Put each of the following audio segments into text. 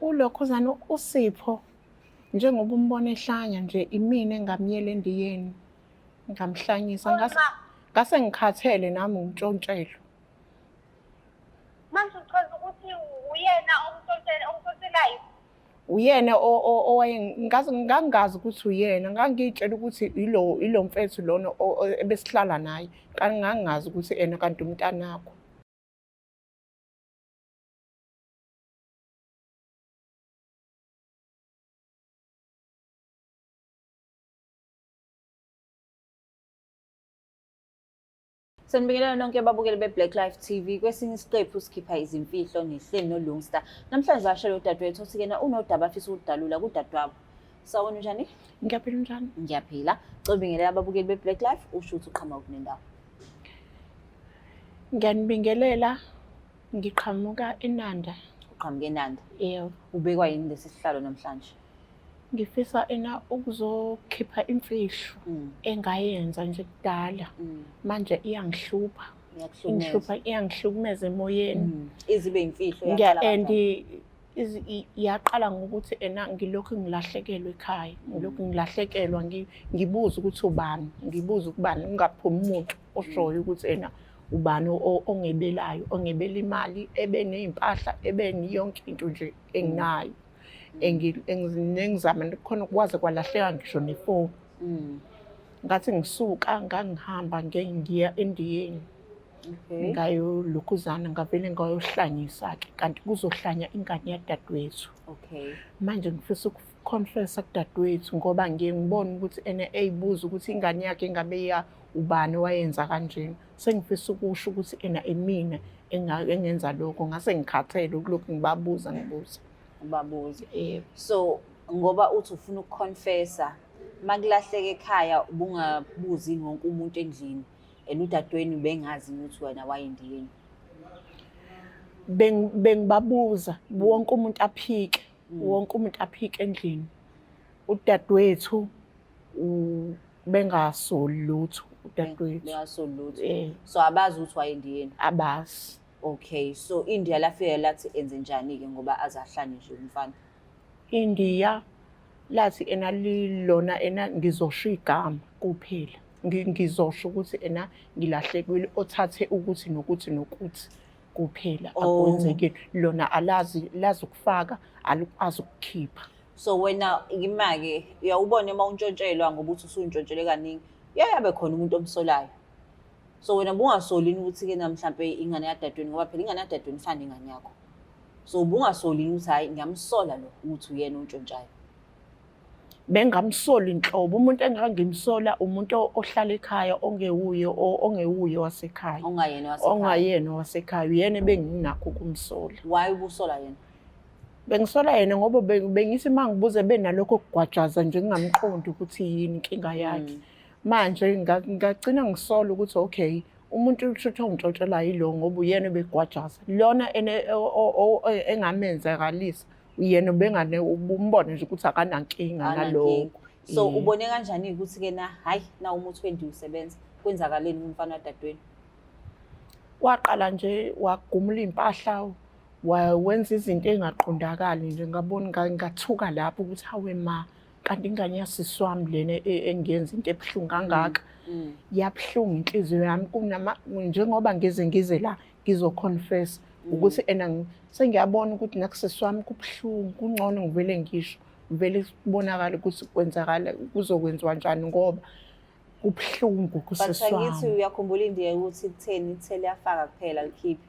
Ulokhuzana uSipho njengoba umbona ehlanya nje imina engamyela endiyeni ngamhlanyisa ngase ngikhathele nami ngintshontshelwe. Manje uchaza ukuthi uyena omtshontselayo? Uyena ngangingazi ukuthi uyena, ngangiyitshela ukuthi ilo mfethu lona ebesihlala naye, kanti ngangingazi ukuthi ena kanti umntanakho. Sanibingelela nonke ababukeli beBlack Life TV. Kwesinye isiqephu sikhipha izimfihlo nehleli noLungstar. Namhlanje bashela udadewethu othi-kena unodaba afisa ukudalula kudadewabo. Sawubona njani? Ngiyaphila njani? Ngiyaphila. Ngicela ababukeli beBlack Life usho ukuthi uqhamuka kunendawo. Ngiyanibingelela, ngiqhamuka eNanda. Uqhamuka eNanda? Yebo. Ubekwa yini lesi sihlalo namhlanje? Ngifisa ukuzokhipha imfihlo engayenza nje kudala. Manje iyangihlupha. Iyangihlukumeza emoyeni. Izibe imfihlo yaqala ngokuthi ngilokhu ngilahlekelwe ekhaya. Ngilokhu ngilahlekelwa ngibuza ukuthi ubani. Ngibuza ukubani ngingaphumi umuntu oshoyo ukuthi ubani ongebelayo, ongebela imali, ebeney'mpahla, yonke into nje enginayo. Engizama khona ukwazi kwalahleka ngisho nefoni. Ngathi ngisuka ngangihamba ngiya endiyeni. Ngayolokhuzana ngavele ngayohlanyisa-ke kanti kuzohlanya ingane yadadewethu. Manje ngifisa ukukonfesa kudadewethu ngoba ngiye ngibone ukuthi eyibuza ukuthi ingane yakhe engabe ubani wayenza kanjena. Sengifisa ukusho ukuthi imina engenza lokho. Ngase ngikhathele ukulokhu ngibabuza. Ubabuze. So ngoba uthi ufuna ukukonfesa, makulahleka ekhaya ubungabuzi wonke umuntu endlini udadewenu bengazi ukuthi wena wayendiyeni. Bengibabuza wonke umuntu aphike, wonke umuntu aphike endlini. Udadewethu bengasoli lutho udadewethu. Bengasoli lutho. So abazi ukuthi wayendiyeni. Abazi. Okay, so India lafika lathi enze njani-ke ngoba azahlanye nje umfana? India lathi lona ngizosho igama kuphela. Ngizosho ukuthi ngilahlekelwe othathe ukuthi nokuthi nokuthi kuphela akwenzekile. Lona lazi ukufaka alikwazi ukukhipha. So wena ima-ke uyawubona uma untshontshelwa ngoba uthi usuntshontshelwe kaningi, yabe khona umuntu omsolayo. So wena bungasolini ukuthi-ke mhlampe ingane yadadewenu ngoba phela ingane yadadewenu ifana ingane yakho. So bungasolini ukuthi hayi ngiyamsola lo ukuthi uyena ontshontshayo. Bengamsola inhlobo. Umuntu engangimsola umuntu ohlala ekhaya ongewuye wasekhaya. Ongayena wasekhaya. Uyena benginakho ukumsola. Why ubusola yena? Bengisola yena ngoba bengithi mangibuze benalokho kugwajaza nje ngingamqondi ukuthi yini inkinga yakhe. Manje ngagcina ngisola ukuthi okay umuntu ushutha ongitshontshela yilo ngoba uyena begwajaza. Lona engamenzakalisa uyena umbone nje ukuthi akanankinga nalokho. So ubone kanjani ukuthi-ke hayi na umuthi wendi usebenza kwenzakaleni kumfana wadadewenu? Waqala nje wagumula iy'mpahla wenza izinto engaqondakali nje ngabona ngathuka lapho ukuthi hawe ma kanti ingane yasisi wami lena engenza into ebuhlungu kangaka. Yabuhlungu inhliziyo yami njengoba ngize la ngizoconfess ukuthi sengiyabona ukuthi nakusisi wami kubuhlungu kungcono ngivele ngisho vele kubonakala ukuthi kwenzakala kuzokwenziwa njani ngoba kubuhlungu kusisi wami. But angithi uyakhumbula India ukuthi kutheni ithe liyafaka kuphela likhiphi?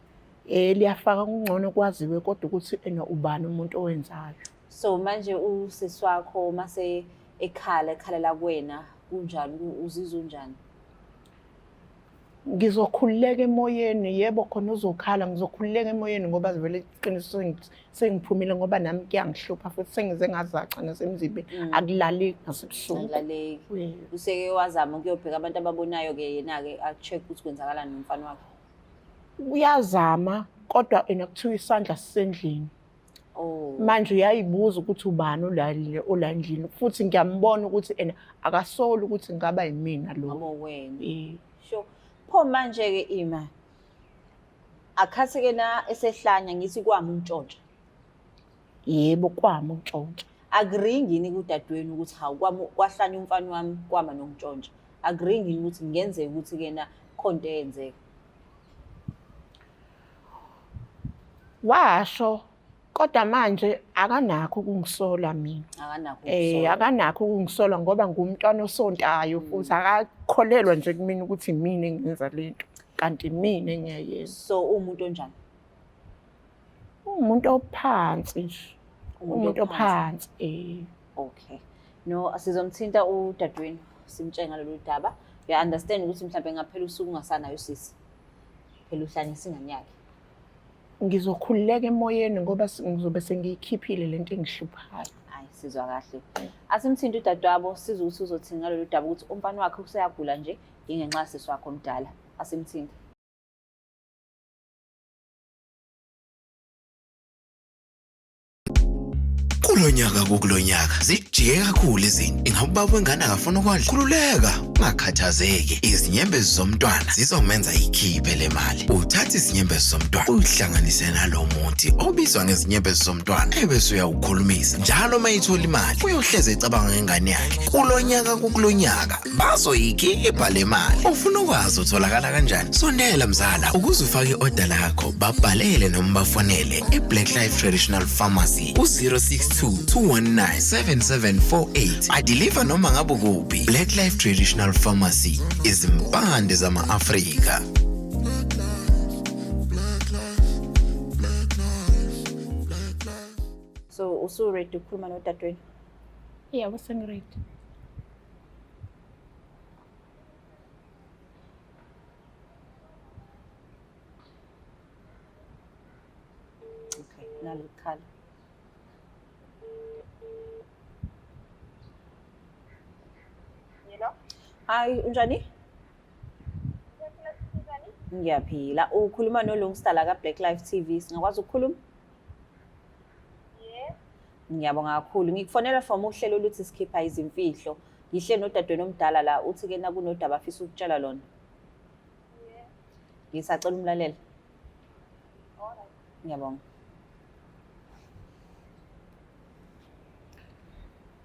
Liyafaka kungcono kwaziwe kodwa ukuthi ubani umuntu owenzayo. So manje usisi wakho mase ekhalela kuwena kunjani, uzizwa unjani? Ngizokhululeka emoyeni, yebo khona uzokhala, ngizokhululeka emoyeni ngoba vele iqiniso sengiphumile ngoba nami kuyangihlupha futhi sengize ngazaca nasemzimbeni akulaleki ngasebusuku. Akulaleki. Useke wazama ukuyobheka abantu ababonayo-ke yena-ke a-check ukuthi kwenzakalani nomfana wakho? Uyazama kodwa kuthiwa isandla sisendlini. Manje uyayibuza ukuthi ubani ola endlini futhi ngiyambona ukuthi akasoli ukuthi ngaba yimina lo. Ngoba wena. Sure. Pho manje-ke Ima akhathi-ke esehlanya ngithi kwami untshontsha. Yebo, kwami ukuntshontsha. Agree yini kudadewenu ukuthi hawu kwahlanya umfana wami kwama nokuntshontsha? Agree yini ukuthi kungenzeka ukuthi kena khonto eyenzeka? Washo kodwa manje akanakho ukungisola mina. Akanakho ukusola. Akanakho ukungisola ngoba ngumntwana osontayo futhi akakholelwa nje kumina ukuthi mina engenza lento kanti mina engiyayenza. So umuntu onjani? Umuntu ophansi nje. Umuntu ophansi. Okay. No, sizomthinta udadewenu simtshele ngalolu daba. You understand ukuthi mhlawumbe ngaphela usuku ungasanayo sisi. Phela uhlanyisa ingane yakhe. Ngizokhululeka emoyeni ngoba ngizobe sengiyikhiphile lento engihluphayo. Hayi sizwa kahle. Asimthinte udadewabo siza ukuthi uzothini ngalolu daba ukuthi umfana wakhe useyagula nje ingenxa sisi wakhe omdala. Asimthinte. Kulonyaka zijike kakhulu izinto. Ingabe ubaba wengane akafuna ukudla? Khululeka, ungakhathazeki. Izinyembezi zomntwana zizomenza ikhiphe le mali. Uthatha izinyembezi zomntwana uyihlanganise nalo muthi obizwa ngezinyembezi zomntwana ebese uyawukhulumisa. Njalo mayithola imali uyohleze ecabanga ngengane yakhe. Kulonyaka bazoyikhipha le mali. Ufuna ukwazi utholakala kanjani? Sondela mzala ukuze ufake i-order lakho babhalele noma bafonele eBlack Life Traditional Pharmacy u-062 219 7748. Adeliver noma ngabe kuphi. Black Life Traditional Pharmacy izimpande zama-Afrika. So usu-ready ukukhuluma nodadewenu? Yebo, sengiready. Okay, nalikhala. Yelo. Hi, unjani? Ngiyaphila. Ukhuluma noLongstar la ka-Black Life TV. Singakwazi ukukhuluma? Yes. Ngiyabonga kakhulu. Ngikufonela from uhlelo oluthi sikhipha izimfihlo. Ngihle nodadewenu omdala la uthi kena kunodaba afisa ukutshela lona. Yes. Ngisacela umlaleli. Alright. Ngiyabonga.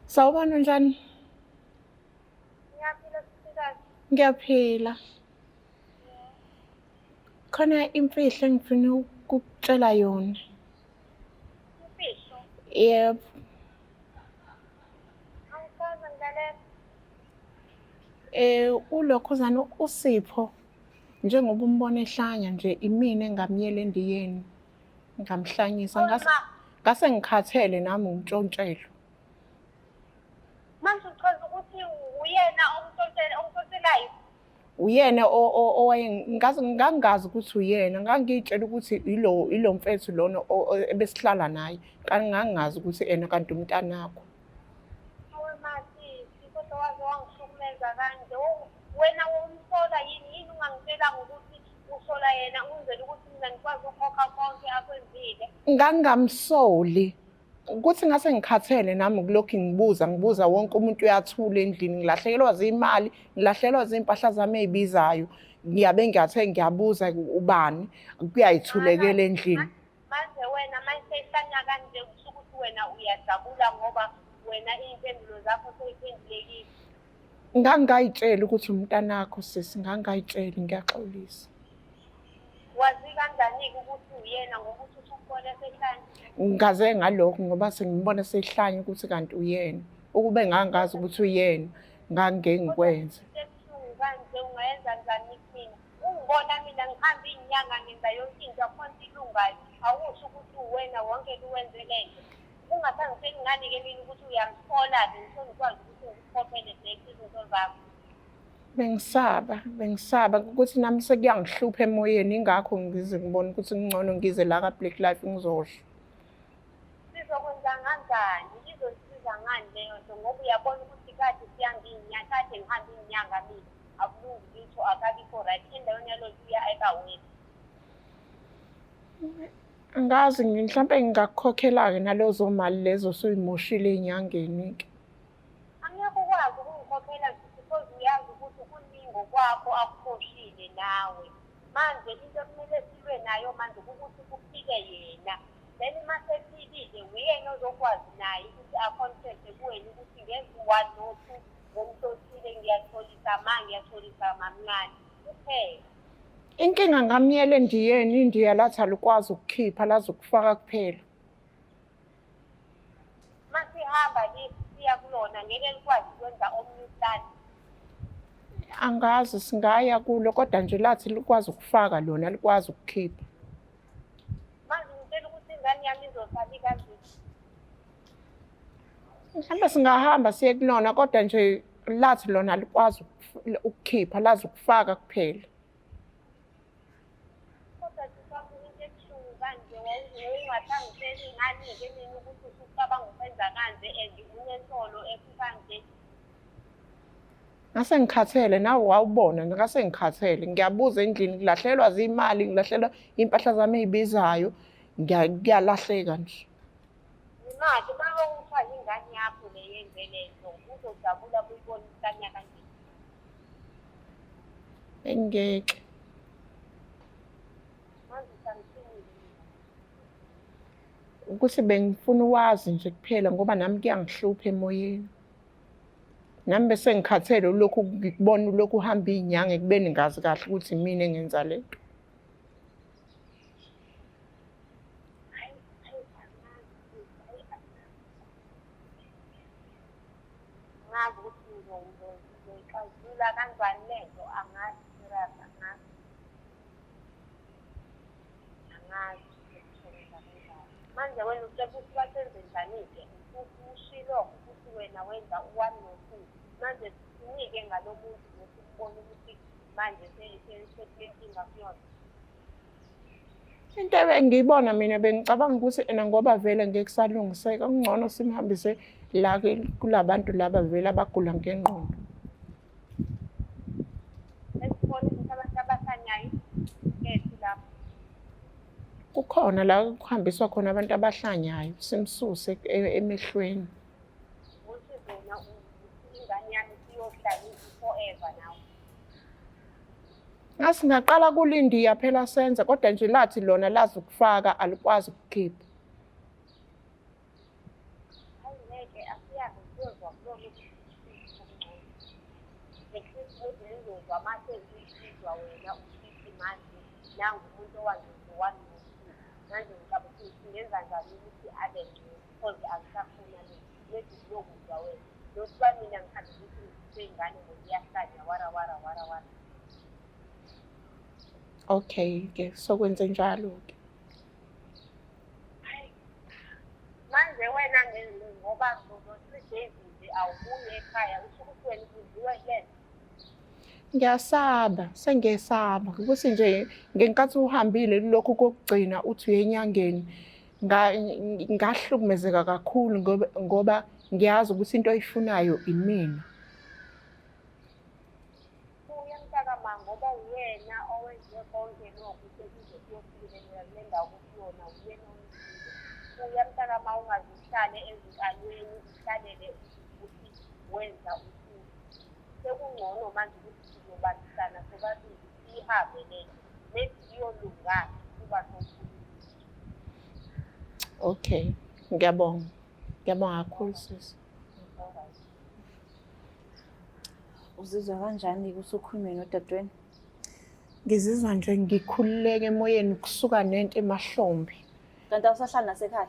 Sawubona njani? Ngiyaphila sisikazi. Ngiyaphila. Khona imfihlo engifuna ukukutshela yona. Imfihlo. Yebo. Angisazi ngilalela. Ulokhuzana uSipho njengoba umbona ehlanya nje imina engamyela endiyeni ngamhlanyisa ngase ngikhathele nami ngintshontshelwe. Manje uchaza ukuthi uyena omthontelayo. Uyena ngangazi ukuthi uyena ngangitshela ukuthi ilo mfethu lona ebesihlala naye kanti ngangazi ukuthi kanti umntanakho. Awe masi, kodwa waze wangihlukumeza kanje. Wena umsola yini ungangitshela ngokuthi usola yena ungenzela ukuthi mina ngikwazi ukukhokha konke akwenzile. Ngangamsoli ukuthi ngase ngikhathele nami kulokhu ngibuza wonke umuntu uyathula endlini ngilahlekelwa zimali ngilahlelwa zimpahla zami ezibizayo ngiyabe ngiyabuza ubani kuyayithulekela endlini. Manje wena manje sehlanya kanje kusho ukuthi wena uyajabula ngoba wena iy'mpendulo zakho sey'phendulekile. Ngangayitshela ukuthi umntanakho sisi ngangayitshela ngiyaxolisa. Wazi kanjani-ke ukuthi uyena ngokuthi usukubona sehlanya? Ngaze ngalokho ngoba sengibona sehlanya ukuthi kanti uyena. Ukube ngangazi ukuthi uyena ngangeke ngikwenze. Sebuhlungu kanje ungayenza njani kumina? Ungibona mina ngihamba iy'nyanga ngenza yonke into akhona ilungayo. Awusho ukuthi uwena wonke luwenze lento. Ungasangitsheli ngani-ke mina ukuthi uyangithola-ke ngisho ngikwazi ukuthi ngikukhokhele direkthi izinto zakho. Bengisaba ukuthi nami sekuyangihlupha emoyeni ingakho ngize ngibona ukuthi ngcono ngize la ka-Black Life ngizosho. Sizokwenza kanjani? Izosiza ngani leyo nto ngoba uyabona ukuthi kade kade ngihamba iy'nyanga mina akulungi litho akabikho right endaweni yalokhu uyayibawela. Angazi mhlawumbe ngingakukhokhela-ke nalezo mali lezo suyimoshile ey'nyangeni-ke. Angeke ukwazi ukungikhokhela because uyazi ukuthi kuningi kwakho akukhoshile nawe. Manje into ekumele silwe nayo manje ukuthi kufike yena. Then uma sefikile uyena ozokwazi naye ukuthi acontact kuwena ukuthi ngenza 1 no 2 ngomuntu othile ngiyatholisa ngiyatholisa mamncane kuphela. Inkinga ngamyele ndiyeni indiya lathi alikwazi ukukhipha lazi ukufaka kuphela. Masihamba siya kulona ngeke likwazi ukwenza omnye plan. Angazi singaya kulo kodwa nje lathi likwazi ukufaka lona likwazi ukukhipha. Manje ngicela ukuthi ingane yami izosali kanjani. Mhlawumbe singahamba siye kulona kodwa nje lathi lona alikwazi ukukhipha lazi ukufaka kuphela. Kodwa sifaka into ebuhlungu kanje ungathangiseli ingane-ke mina ukuthi usucabanga ukwenza kanje and unentolo ekukanje. Ngase ngikhathele nawe wawubona ngase ngikhathele ngiyabuza endlini ngilahlelwa zimali ngilahlelwa impahla zami ezibizayo ngiyalahleka nje. Imali mawuthwala ingane yakho le yenze lento uzojabula kuyibona isanya kanje. Engeke. Manje sangisinile. Ukuthi bengifuna ukwazi nje kuphela ngoba nami kuyangihlupha emoyeni. Nami bese ngikhathele lokhu ngikubona lokhu uhamba izinyanga ekubeni ngazi kahle ukuthi mina engenza lento. Ngazi ukuthi ngizoyixazulula kanjani lento angazi sirasa angazi manje wena uceba ukuthi basenze njani-ke ushilo ukuthi wena wenza 1 no 2 manje sinike ngalo muntu ukuthi ubone ukuthi manje sekunenkinga kuyona. Into engiyibona mina bengicabanga ukuthi ena ngoba vele ngeke kusalungiseka kungcono simhambise la kulabantu laba vele abagula ngengqondo. Esibona ukuthi abantu abahlanyayo kethi lapho. Kukhona la kuhambiswa khona abantu abahlanyayo simsuse emehlweni. Ukuthi zona ingane yami siyohlala forever now. Ngasi ngaqala kulindiya phela senze kodwa nje lathi lona lazi ukufaka alikwazi ukukhipha. Ngeke asiyazi kuzwa kulona ukuthi ngizozwa mase ngizizwa wena usithi manje nangu umuntu owangiziwa manje ngicabanga ukuthi ngenza njani ukuthi abe because angisafuna lethi lokuzwa wena lokuba mina ngithanda ukuthi ngizingane ngokuyahlanya wara. Okay ke sokwenze njalo ke. Manje wena ngoba ngo-3 days nje awubuye ekhaya usho ukuthi wena uziwe lento. Ngiyasaba sengiyesaba ukuthi nje ngenkathi uhambile lokho kokugcina uthi uyenyangeni ngahlukumezeka kakhulu ngoba ngiyazi ukuthi into oyifunayo imina. Uyamtaka ngoba uyena owenze konke lokhu sekuze kuyofikelela kule ndawo kuyona uyena omkhulu. Uyamtaka ungazihlale ezinkalweni uhlalele ukuthi wenza usuku. Sekungcono manje ukuthi sizobanisana sobabili sihambe lento maybe iyolungana kuba nokhulu. Okay ngiyabonga kakhulu sisi. Uzizwa kanjani-ke usukhulume nodadewenu? Ngizizwa nje ngikhululeke emoyeni kusuka nento emahlombe. Kanti awusahlala nasekhaya?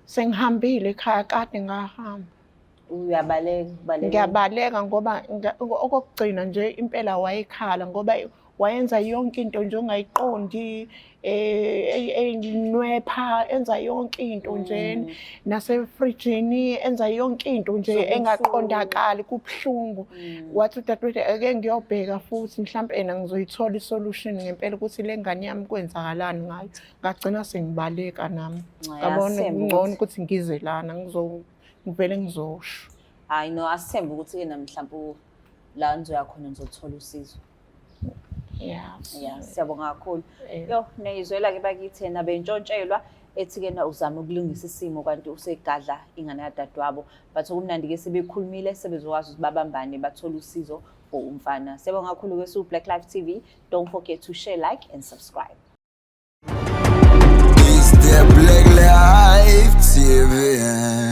Sengihambile ekhaya kade ngahamba. Uyabaleka? Ngiyabaleka ngoba okugcina nje impela wayekhala ngoba wayenza yonke into nje ongayiqondi enwepha enza yonke into nje nasefrijini enza yonke into nje engaqondakali kubhlungu. Wathi udadewethu ake ngiyobheka futhi mhlawumbe ena ngizoyithola isolution ngempela ukuthi le ngane yami kwenzakalani ngayo. Ngagcina sengibaleka nami. Ngabona ngcono ukuthi ngize lana ngivele ngizosho. Hayi no asithembe ukuthi-ke na mhlawumbe la nizoya khona nizothola usizo. Yeah, siyabonga kakhulu. Yo neyizwela ke bakithi na bentshontshelwa ethi-ke na uzama ukulungisa isimo kanti usegadla ingane yadadewabo. Bathola kumnandi ke sebekhulumile sebezokwazi ukuthi babambane bathole usizo for umfana. Siyabonga kakhulu ke su Black Life TV. Don't forget to share, like and subscribe. Is there Black Life see it.